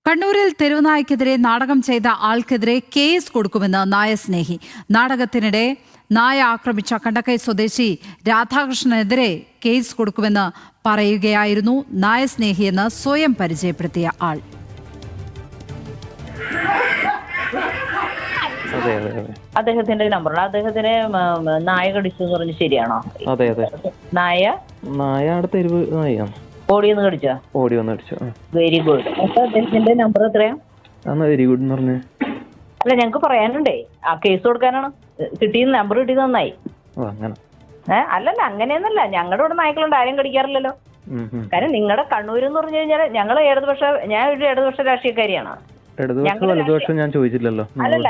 കണ്ണൂരിൽ തെരുവുനായ്ക്കെതിരെ നാടകം ചെയ്ത ആൾക്കെതിരെ കേസ് കൊടുക്കുമെന്ന് നായസ്നേഹി. നാടകത്തിനിടെ നായ ആക്രമിച്ച കണ്ടക്കൈ സ്വദേശി രാധാകൃഷ്ണനെതിരെ കേസ് കൊടുക്കുമെന്ന് പറയുകയായിരുന്നു നായസ്നേഹിയെന്ന് സ്വയം പരിചയപ്പെടുത്തിയ ആൾ. അദ്ദേഹത്തിന്റെ നമ്പറാണ്. അദ്ദേഹത്തിന് നായ കടിച്ചു എന്ന് പറഞ്ഞ് ശരിയാണോ? അതെ അതെ. നായ തെരുവ് നായാണ്. ഓടി വന്ന് കടിച്ചോ? ഓടി വന്ന് കടിച്ചു. Very good. അപ്പൊ അദ്ദേഹത്തിന്റെ നമ്പർ എത്രയാ? വെരി ഗുഡ് എന്ന് പറഞ്ഞു. അല്ല, ഞങ്ങക്ക് പറയാനുണ്ടേ, ആ കേസ് കൊടുക്കാനാണ്. കിട്ടിയത് നമ്പർ കിട്ടിയത് നന്നായി. അല്ലല്ല, അങ്ങനെയൊന്നല്ല. ഞങ്ങളുടെ ഇവിടെ നായ്ക്കളുണ്ട്, ആരും കടിക്കാറില്ലല്ലോ. കാരണം നിങ്ങളുടെ കണ്ണൂർ എന്ന് പറഞ്ഞു കഴിഞ്ഞാൽ ഞാൻ ഒരു ഇടതുപക്ഷ രാഷ്ട്രീയക്കാരിയാണ്. ഞാൻ ചോദിച്ചില്ലല്ലോ. അല്ലല്ല,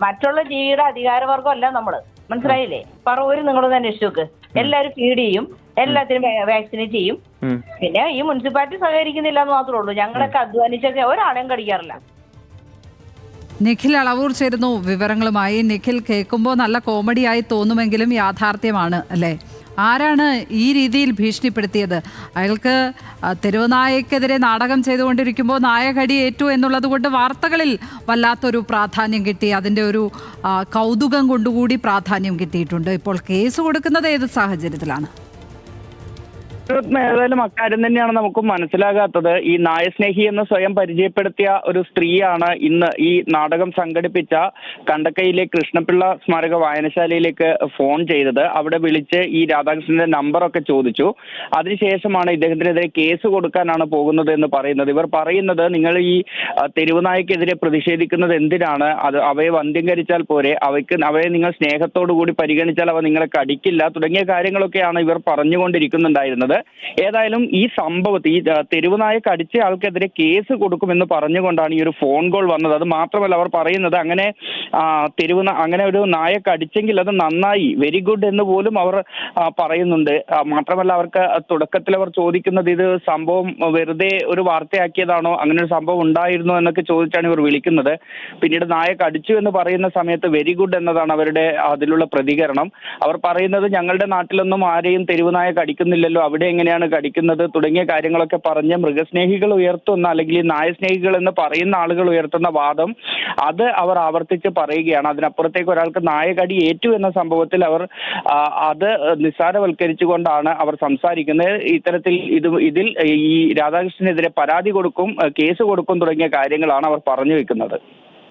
മറ്റുള്ള ജീവിയുടെ അധികാരവർഗം അല്ല നമ്മള്, മനസ്സിലായില്ലേ? പറവൂര് നിങ്ങളൊന്ന് അന്വേഷിച്ച് നോക്ക്. എല്ലാരും ഫീഡ് ചെയ്യും, എല്ലാത്തിനും വാക്സിനേറ്റ് ചെയ്യും. പിന്നെ ഈ മുനിസിപ്പാലിറ്റി സഹകരിക്കുന്നില്ല എന്ന് മാത്രമേ ഉള്ളൂ. ഞങ്ങളൊക്കെ അധ്വാനിച്ചൊക്കെ ഒരാളെയും കടിക്കാറില്ല. നിഖിൽ അളവൂർ ചേരുന്നു വിവരങ്ങളുമായി. നിഖിൽ, കേൾക്കുമ്പോൾ നല്ല കോമഡിയായി തോന്നുമെങ്കിലും യാഥാർത്ഥ്യമാണ് അല്ലേ? ആരാണ് ഈ രീതിയിൽ ഭീഷണിപ്പെടുത്തിയത്? അയാൾക്ക് തെരുവുനായക്കെതിരെ നാടകം ചെയ്തുകൊണ്ടിരിക്കുമ്പോൾ നായകടി ഏറ്റു എന്നുള്ളത് കൊണ്ട് വാർത്തകളിൽ വല്ലാത്തൊരു പ്രാധാന്യം കിട്ടി. അതിൻ്റെ ഒരു കൗതുകം കൊണ്ടുകൂടി പ്രാധാന്യം കിട്ടിയിട്ടുണ്ട്. ഇപ്പോൾ കേസ് കൊടുക്കുന്നത് ഏത് സാഹചര്യത്തിലാണ്? ഏതായാലും അക്കാര്യം തന്നെയാണ് നമുക്ക് മനസ്സിലാകാത്തത്. ഈ നായസ്നേഹി എന്ന് സ്വയം പരിചയപ്പെടുത്തിയ ഒരു സ്ത്രീയാണ് ഇന്ന് ഈ നാടകം സംഘടിപ്പിച്ച കണ്ടക്കയിലെ കൃഷ്ണപിള്ള സ്മാരക വായനശാലയിലേക്ക് ഫോൺ ചെയ്തത്. അവിടെ വിളിച്ച് ഈ രാധാകൃഷ്ണന്റെ നമ്പറൊക്കെ ചോദിച്ചു. അതിനുശേഷമാണ് ഇദ്ദേഹത്തിനെതിരെ കേസ് കൊടുക്കാനാണ് പോകുന്നത് എന്ന് പറയുന്നത്. ഇവർ പറയുന്നത്, നിങ്ങൾ ഈ തെരുവുനായ്ക്കെതിരെ പ്രതിഷേധിക്കുന്നത് എന്തിനാണ്? അവയെ വന്ധ്യംകരിച്ചാൽ പോരെ, അവയെ നിങ്ങൾ സ്നേഹത്തോടു കൂടി പരിഗണിച്ചാൽ അവ നിങ്ങളെ കടിക്കില്ല തുടങ്ങിയ കാര്യങ്ങളൊക്കെയാണ് ഇവർ പറഞ്ഞുകൊണ്ടിരിക്കുന്നുണ്ടായിരുന്നത്. ഏതായാലും ഈ സംഭവത്തിൽ ഈ തെരുവുനായ കടിച്ച ആൾക്കെതിരെ കേസ് കൊടുക്കുമെന്ന് പറഞ്ഞുകൊണ്ടാണ് ഈ ഒരു ഫോൺ കോൾ വന്നത്. അത് മാത്രമല്ല, അവർ പറയുന്നത് അങ്ങനെ അങ്ങനെ ഒരു നായ കടിച്ചെങ്കിൽ അത് നന്നായി, വെരി ഗുഡ് എന്ന് പോലും അവർ പറയുന്നുണ്ട്. മാത്രമല്ല, അവർക്ക് തുടക്കത്തിൽ അവർ ചോദിക്കുന്നത്, ഇത് സംഭവം വെറുതെ ഒരു വാർത്തയാക്കിയതാണോ, അങ്ങനെ ഒരു സംഭവം ഉണ്ടായിരുന്നോ എന്നൊക്കെ ചോദിച്ചാണ് ഇവർ വിളിക്കുന്നത്. പിന്നീട് നായ കടിച്ചു എന്ന് പറയുന്ന സമയത്ത് വെരി ഗുഡ് എന്നതാണ് അവരുടെ അതിലുള്ള പ്രതികരണം. അവർ പറയുന്നത്, ഞങ്ങളുടെ നാട്ടിലൊന്നും ആരെയും തെരുവുനായ കടിക്കുന്നില്ലല്ലോ, അവിടെ എങ്ങനെയാണ് കടിക്കുന്നത് തുടങ്ങിയ കാര്യങ്ങളൊക്കെ പറഞ്ഞ് മൃഗസ്നേഹികൾ ഉയർത്തുന്ന, അല്ലെങ്കിൽ ഈ നായസ്നേഹികൾ എന്ന് പറയുന്ന ആളുകൾ ഉയർത്തുന്ന വാദം അത് അവർ ആവർത്തിച്ച് പറയുകയാണ്. അതിനപ്പുറത്തേക്ക് ഒരാൾക്ക് നായകടി ഏറ്റു എന്ന സംഭവത്തിൽ അവർ അത് നിസ്സാരവൽക്കരിച്ചുകൊണ്ടാണ് അവർ സംസാരിക്കുന്നത്. ഇത്തരത്തിൽ ഇതിൽ ഈ രാധാകൃഷ്ണനെതിരെ പരാതി കൊടുക്കും, കേസ് കൊടുക്കും തുടങ്ങിയ കാര്യങ്ങളാണ് അവർ പറഞ്ഞു വെക്കുന്നത്.